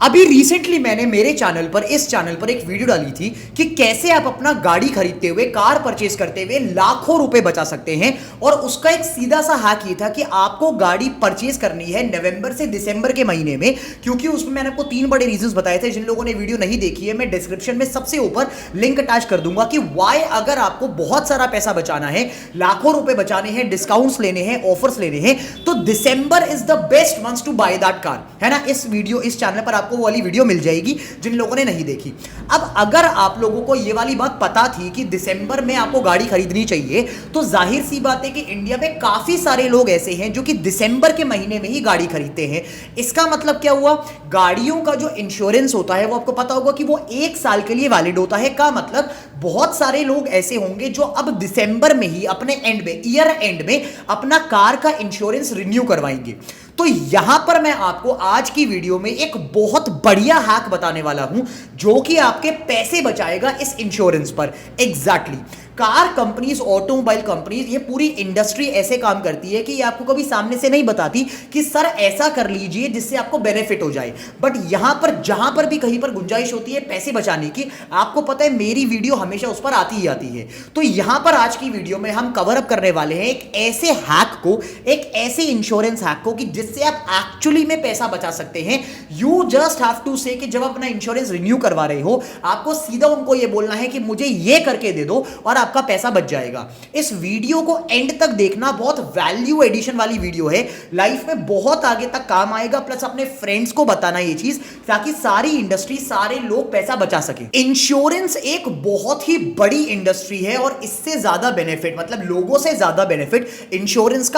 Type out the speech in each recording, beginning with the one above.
अभी रिसेंटली मैंने मेरे चैनल पर इस चैनल पर एक वीडियो डाली थी कि कैसे आप अपना गाड़ी खरीदते हुए कार परचेज करते हुए लाखों रुपए बचा सकते हैं। और उसका एक सीधा सा हैक ये था कि आपको गाड़ी परचेज करनी है नवंबर से दिसंबर के महीने में, क्योंकि उसमें मैंने आपको 3 बड़े रीजंस बताए थे। जिन लोगों ने वीडियो नहीं देखी है, मैं डिस्क्रिप्शन में सबसे ऊपर लिंक अटैच कर दूंगा कि वाई अगर आपको बहुत सारा पैसा बचाना है, लाखों रुपए बचाने हैं, डिस्काउंट्स लेने हैं, ऑफर्स लेने हैं, तो December is the best month to buy that car, है ना। इस चैनल पर आपको वो वाली वीडियो मिल जाएगी जिन लोगों ने नहीं देखी। अब अगर आप लोगों को ये वाली बात पता थी कि दिसंबर में आपको गाड़ी खरीदनी चाहिए, तो जाहिर सी बात है कि इंडिया में काफी सारे लोग ऐसे हैं जो कि दिसंबर के महीने में ही गाड़ी खरीदते हैं। इसका मतलब क्या हुआ, गाड़ियों का जो इंश्योरेंस होता है वो आपको पता होगा कि वो 1 साल के लिए वैलिड होता है। का मतलब बहुत सारे लोग ऐसे होंगे जो अब दिसंबर में ही अपने एंड में, ईयर एंड में अपना कार का इंश्योरेंस रिन्यू करवाएंगे। तो यहां पर मैं आपको आज की वीडियो में एक बहुत बढ़िया हैक बताने वाला हूं जो कि आपके पैसे बचाएगा इस इंश्योरेंस पर। Exactly car companies, automobile companies, ये पूरी इंडस्ट्री ऐसे काम करती है कि ये आपको कभी सामने से नहीं बताती कि सर ऐसा कर लीजिए जिससे आपको बेनिफिट हो जाए। बट यहां पर जहां पर भी कहीं पर गुंजाइश होती है पैसे बचाने की, आपको पता है मेरी वीडियो हमेशा उस पर आती ही आती है। तो यहां पर आज की वीडियो में हम कवर अप करने वाले हैं एक ऐसे हैक को, एक ऐसे इंश्योरेंस हैक को कि जिससे आप एक्चुअली में पैसा बचा सकते हैं। यू जस्ट हैव टू से कि जब अपना इंश्योरेंस रिन्यू करवा रहे हो, आपको सीधा उनको यह बोलना है कि मुझे यह करके दे दो और आपका पैसा बच जाएगा। इस वीडियो को एंड तक देखना, बहुत वैल्यू एडिशन वाली वीडियो है, लाइफ में बहुत आगे तक काम आएगा। प्लस अपने फ्रेंड्स को बताना ये चीज, ताकि सारी इंडस्ट्री, सारे लोग पैसा बचा सके। इंश्योरेंस एक बहुत ही बड़ी इंडस्ट्री है और इससे ज्यादा बेनिफिट, मतलब लोगों से ज्यादा बेनिफिट इंश्योरेंस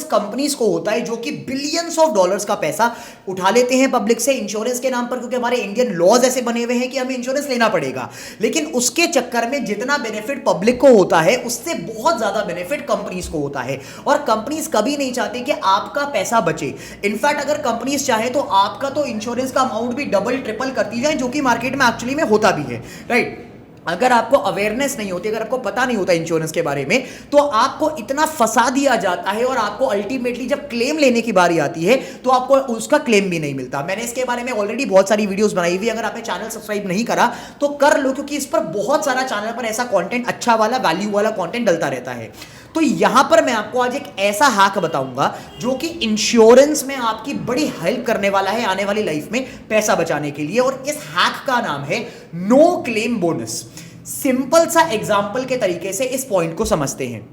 कंपनीज को होता है, जो कि बिलियंस ऑफ डॉलर्स का पैसा उठा लेते हैं पब्लिक से इंश्योरेंस के नाम पर, क्योंकि हमारे इंडियन लॉज ऐसे बने हुए हैं कि हमें इंश्योरेंस लेना पड़ेगा। लेकिन उसके चक्कर में जितना बेनिफिट पब्लिक को होता है, उससे बहुत ज्यादा बेनिफिट कंपनीज को होता है। और कंपनीज कभी नहीं चाहते कि आपका पैसा बचे। इनफैक्ट अगर कंपनीज चाहे तो आपका तो इंश्योरेंस का अमाउंट भी डबल ट्रिपल करती जाए, जो कि मार्केट में एक्चुअली में होता भी है, राइट। अगर आपको अवेयरनेस नहीं होती, अगर आपको पता नहीं होता इंश्योरेंस के बारे में, तो आपको इतना फंसा दिया जाता है और आपको अल्टीमेटली जब क्लेम लेने की बारी आती है तो आपको उसका क्लेम भी नहीं मिलता। मैंने इसके बारे में ऑलरेडी बहुत सारी वीडियोस बनाई हुई, अगर आपने चैनल सब्सक्राइब नहीं करा तो कर लो, क्योंकि इस पर बहुत सारा चैनल पर ऐसा कंटेंट, अच्छा वाला, वैल्यू वाला कंटेंट डलता रहता है। तो यहां पर मैं आपको आज एक ऐसा हैक बताऊंगा जो कि इंश्योरेंस में आपकी बड़ी हेल्प करने वाला है आने वाली लाइफ में पैसा बचाने के लिए। और इस हैक का नाम है नो क्लेम बोनस। सिंपल सा एग्जांपल के तरीके से इस पॉइंट को समझते हैं।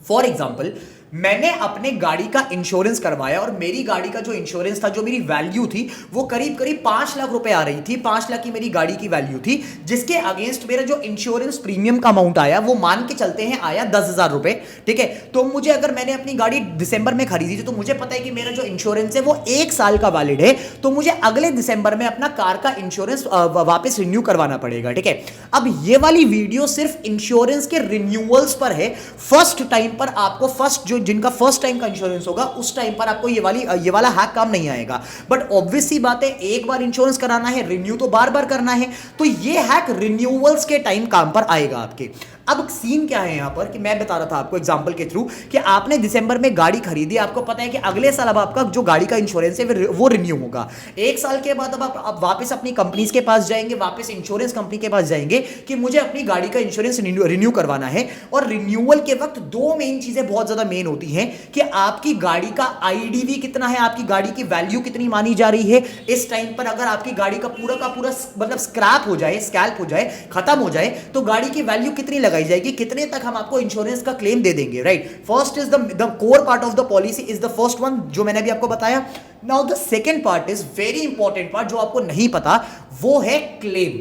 फॉर एग्जांपल, मैंने अपने गाड़ी का इंश्योरेंस करवाया और मेरी गाड़ी का जो इंश्योरेंस था, जो मेरी वैल्यू थी, वो करीब करीब 5 लाख रुपए आ रही थी। 5 लाख की मेरी गाड़ी की वैल्यू थी, जिसके अगेंस्ट मेरा जो इंश्योरेंस प्रीमियम का अमाउंट आया, वो मान के चलते हैं आया 10,000 रुपए, ठीक है। तो मुझे, अगर मैंने अपनी गाड़ी दिसंबर में खरीदी थी, तो मुझे पता है कि मेरा जो इंश्योरेंस है वो 1 साल का वैलिड है, तो मुझे अगले दिसंबर में अपना कार का इंश्योरेंस वापस रिन्यू करवाना पड़ेगा, ठीक है। अब ये वाली वीडियो सिर्फ इंश्योरेंस के रिन्यूअल्स पर है। फर्स्ट टाइम पर आपको, जिनका फर्स्ट टाइम का इंश्योरेंस होगा, उस टाइम पर आपको ये वाला हैक काम नहीं आएगा। बट ऑब्वियस सी बात है, एक बार इंश्योरेंस कराना है, रिन्यू तो बार बार करना है, तो ये हैक रिन्यूअल्स के टाइम काम पर आएगा आपके। अब सीन क्या है यहां पर कि मैं बता रहा था आपको एग्जांपल के थ्रू कि आपने दिसंबर में गाड़ी खरीदी, आपको पता है कि अगले साल अब आपका जो गाड़ी का इंश्योरेंस है वो रिन्यू होगा। 1 साल के बाद अब आप वापस अपनी कंपनीज के पास जाएंगे, वापस इंश्योरेंस कंपनी के पास जाएंगे कि मुझे अपनी गाड़ी का इंश्योरेंस रिन्यू करवाना है। और रिन्यूअल के वक्त 2 मेन चीजें बहुत ज्यादा मेन होती हैं कि आपकी गाड़ी का आईडीवी कितना है, आपकी गाड़ी की वैल्यू कितनी मानी जा रही है इस टाइम पर। अगर आपकी गाड़ी का पूरा मतलब स्क्रैप हो जाए, स्कैल्प हो जाए, खत्म हो जाए, तो गाड़ी की वैल्यू कितनी लगाई जाएगी, कितने तक हम आपको इंश्योरेंस का क्लेम दे देंगे, right. First is the core part of the policy is the first one, जो मैंने अभी आपको बताया। Now the second part is very important part, जो आपको नहीं पता, वो है क्लेम।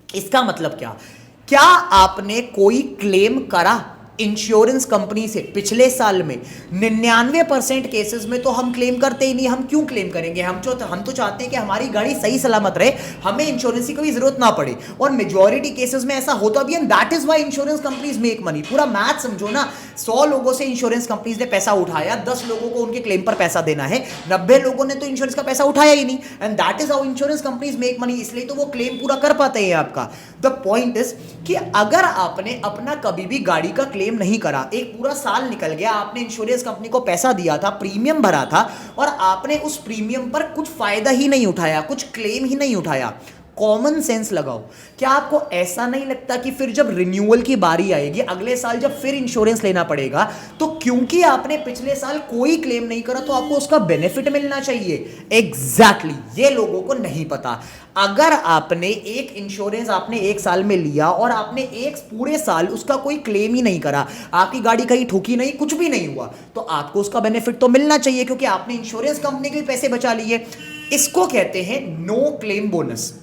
इसका मतलब क्या आपने कोई क्लेम करा इंश्योरेंस कंपनी से पिछले साल में? 99% केसेस में तो हम क्लेम करते ही नहीं। हम क्यों क्लेम करेंगे? हम तो चाहते हैं कि हमारी गाड़ी सही सलामत रहे, हमें इंश्योरेंस की कोई जरूरत ना पड़े। और मेजॉरिटी केसेस में ऐसा होता भी है, and that is why insurance companies make money. पूरा मैथ समझो ना, 100 लोगों से इंश्योरेंस कंपनीज ने पैसा उठाया, 10 लोगों को उनके क्लेम पर पैसा देना है, 90 लोगों ने तो इंश्योरेंस का पैसा उठाया ही नहीं। And that is how insurance companies make money, इसलिए तो वो क्लेम पूरा कर पाते हैं आपका। द पॉइंट इज कि अगर आपने अपना कभी भी गाड़ी का क्लेम क्लेम नहीं करा, एक पूरा साल निकल गया, आपने इंश्योरेंस कंपनी को पैसा दिया था, प्रीमियम भरा था और आपने उस प्रीमियम पर कुछ फायदा ही नहीं उठाया, कुछ क्लेम ही नहीं उठाया, कॉमन सेंस लगाओ। क्या आपको ऐसा नहीं लगता कि फिर जब रिन्यूअल की बारी आएगी, अगले साल जब फिर इंश्योरेंस लेना पड़ेगा, तो क्योंकि आपने पिछले साल कोई क्लेम नहीं करा तो आपको उसका बेनिफिट मिलना चाहिए? एग्जैक्टली ये लोगों को नहीं पता। अगर आपने एक इंश्योरेंस आपने एक साल में लिया और आपने एक पूरे साल उसका कोई क्लेम ही नहीं करा, आपकी गाड़ी कहीं ठुकी नहीं, कुछ भी नहीं हुआ, तो आपको उसका बेनिफिट तो मिलना चाहिए, क्योंकि आपने इंश्योरेंस कंपनी के पैसे बचा लिए। इसको कहते हैं नो क्लेम बोनस।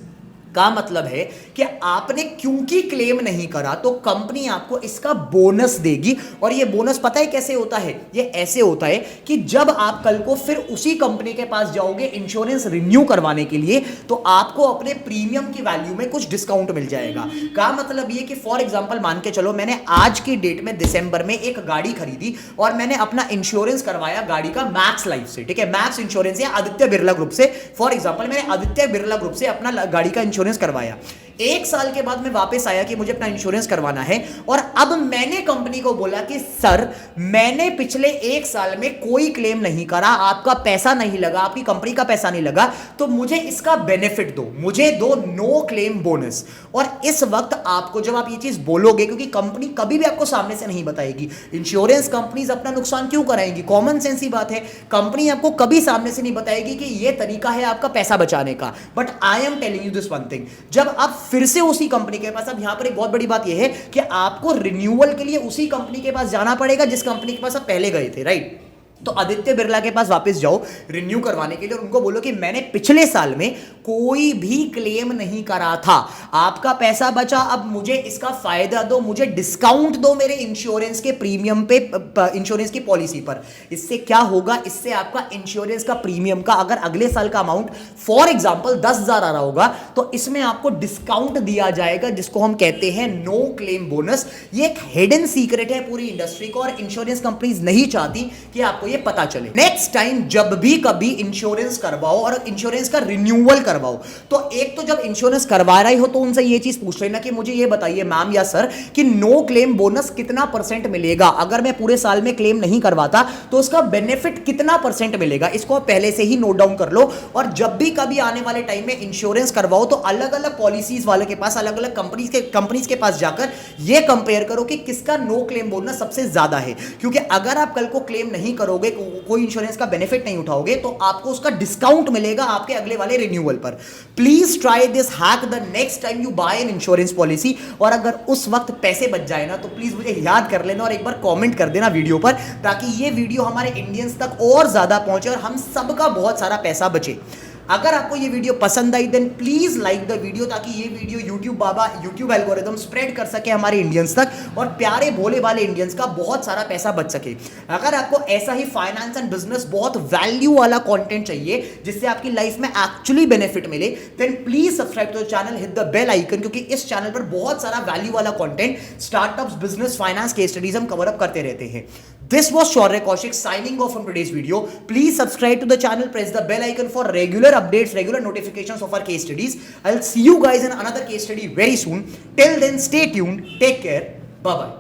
का मतलब है कि आपने क्योंकि क्लेम नहीं करा तो कंपनी आपको इसका बोनस देगी। और ये बोनस पता है कैसे होता है? ये ऐसे होता है कि जब आप कल को फिर उसी कंपनी के पास जाओगे इंश्योरेंस रिन्यू करवाने के लिए, तो आपको अपने प्रीमियम की वैल्यू में कुछ डिस्काउंट मिल जाएगा। का मतलब ये कि फॉर एग्जांपल मान के चलो, मैंने आज की डेट में दिसंबर में एक गाड़ी खरीदी और मैंने अपना इंश्योरेंस करवाया गाड़ी का मैक्स लाइफ से, ठीक है, मैक्स इंश्योरेंस या आदित्य बिरला ग्रुप से। फॉर एग्जांपल मैंने आदित्य बिरला ग्रुप से अपना गाड़ी का इंश्योरेंस करवाया। एक साल के बाद मैं वापस आया कि मुझे अपना इंश्योरेंस करवाना है, और अब मैंने कंपनी को बोला कि सर मैंने पिछले एक साल में कोई क्लेम नहीं करा, आपका पैसा नहीं लगा, आपकी कंपनी का पैसा नहीं लगा, तो मुझे इसका बेनिफिट दो, मुझे दो नो क्लेम बोनस। और इस वक्त आपको जब आप ये चीज बोलोगे, क्योंकि कंपनी कभी भी आपको सामने से नहीं बताएगी, इंश्योरेंस कंपनीज अपना नुकसान क्यों कराएंगी? कॉमन सेंस ही बात है, कंपनी आपको कभी सामने से नहीं बताएगी कि ये तरीका है आपका पैसा बचाने का। But I am telling you this one thing, जब आप फिर से उसी कंपनी के पास, अब यहां पर एक बहुत बड़ी बात यह है कि आपको रिन्यूअल के लिए उसी कंपनी के पास जाना पड़ेगा जिस कंपनी के पास आप पहले गए थे, राइट? तो आदित्य बिरला के पास वापस जाओ रिन्यू करवाने के लिए और उनको बोलो कि मैंने पिछले साल में कोई भी क्लेम नहीं करा था, आपका पैसा बचा, अब मुझे इसका फायदा दो, मुझे डिस्काउंट दो मेरे इंश्योरेंस के प्रीमियम पे, इंश्योरेंस की पॉलिसी पर। इससे क्या होगा? इससे आपका इंश्योरेंस का प्रीमियम का अगर अगले साल का अमाउंट फॉर एग्जांपल 10,000 आ रहा होगा, तो इसमें आपको डिस्काउंट दिया जाएगा, जिसको हम कहते हैं नो क्लेम बोनस। ये एक हिडन सीक्रेट है पूरी इंडस्ट्री को, और इंश्योरेंस कंपनीज नहीं चाहती कि आपको ये पता चले। नेक्स्ट टाइम जब भी कभी इंश्योरेंस करवाओ और इंश्योरेंस का रिन्यूअल करवाओ, तो एक तो जब इंश्योरेंस करवा रही हो तो उनसे ये चीज पूछ लेना कि मुझे ये बताइए मैम या सर कि नो क्लेम बोनस कितना % मिलेगा, अगर मैं पूरे साल में क्लेम नहीं करवाता तो उसका बेनिफिट कितना % मिलेगा। इसको पहले से ही नोट डाउन कर लो, और जब भी कभी आने वाले टाइम में इंश्योरेंस करवाओ तो अलग अलग पॉलिसीज वाले के पास, अलग अलग कंपनीज के पास जाकर ये कंपेयर करो कि किसका नो क्लेम बोनस सबसे ज्यादा है। क्योंकि अगर आप कल को क्लेम नहीं करोगे, कोई इंश्योरेंस का बेनिफिट नहीं उठाओगे, तो आपको उसका डिस्काउंट मिलेगा आपके अगले वाले रिन्यूअल पर। Please try this hack the next time you buy an insurance policy, और अगर उस वक्त पैसे बच जाए ना, तो प्लीज मुझे याद कर लेना और एक बार कमेंट कर देना वीडियो पर, ताकि ये वीडियो हमारे इंडियंस तक और ज्यादा पहुंचे और हम सबका बहुत सारा पैसा बचे। अगर आपको ये वीडियो पसंद आई then please like the video, ताकि ये वीडियो यूट्यूब एल्गोरिथम स्प्रेड कर सके हमारे इंडियंस तक, और प्यारे भोले वाले इंडियंस का बहुत सारा पैसा बच सके। अगर आपको ऐसा ही फाइनेंस एंड बिजनेस बहुत वैल्यू वाला कंटेंट चाहिए जिससे आपकी लाइफ में एक्चुअली बेनिफिट मिले, then please subscribe to the channel, hit the bell icon, क्योंकि इस चैनल पर बहुत सारा वैल्यू वाला content, startups, business, finance, case studies हम कवर अप करते रहते हैं। This was Shaurya Kaushik signing off from today's video. Please subscribe to the channel, press the bell icon for regular updates, regular notifications of our case studies. I'll see you guys in another case study very soon. Till then, stay tuned. Take care. Bye-bye.